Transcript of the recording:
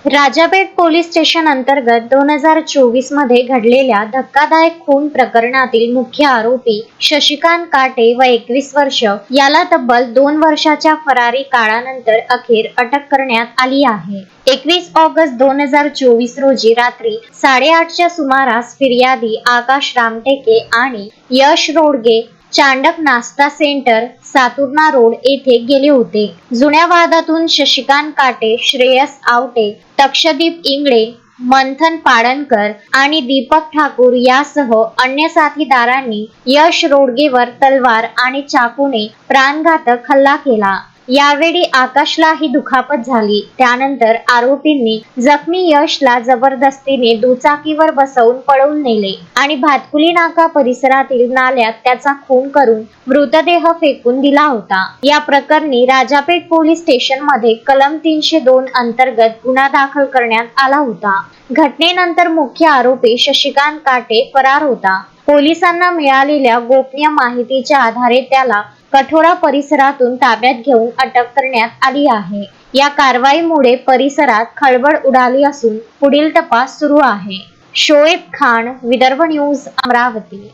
Rajapeth police station अंतर्गत 2024 मध्ये घडलेल्या धक्कादायक खून प्रकरणातील मुख्य आरोपी शशिकांत काटे व 21 वर्ष याला तब्बल 2 वर्षाच्या फरारी काळानंतर अखेर अटक करण्यात आली आहे। 21 ऑगस्ट 2024 रोजी रात्री 8:30च्या सुमारास फिर्यादी आकाश रामटेके आणि यश रोडगे चांडक नाश्ता सेंटर सातुर्णा रोड येथे गेले होते। जुन्या वादातून शशिकांत काटे, श्रेयस आवटे, तक्षदीप इंगळे, मंथन पाडणकर आणि दीपक ठाकूर यासह अन्य साथीदारांनी यश रोडगेवर तलवार आणि चाकूने प्राणघातक हल्ला केला। यावेळी आकाशलाही दुखापत झाली। त्यानंतर आरोपींनी जखमी यशला जबरदस्तीने दुचाकीवर बसवून पळवून नेले आणि भातकुली नाका परिसरातील नाल्यात त्याचा खून करून मृतदेह फेकून दिला होता। या प्रकरणी राजापेठ पोलीस स्टेशन मध्ये कलम 302 अंतर्गत गुन्हा दाखल करण्यात आला होता। घटनेनंतर मुख्य आरोपी शशिकांत काटे फरार होता। पोलिसांना मिळालेल्या गोपनीय माहितीच्या आधारे त्याला कठोरा परिसरातून ताब्यात घेऊन अटक करण्यात आली आहे। या कारवाईमुळे परिसरात खळबळ उडाली असून पुढील तपास सुरू आहे। शोएब खान, विदर्भ न्यूज, अमरावती।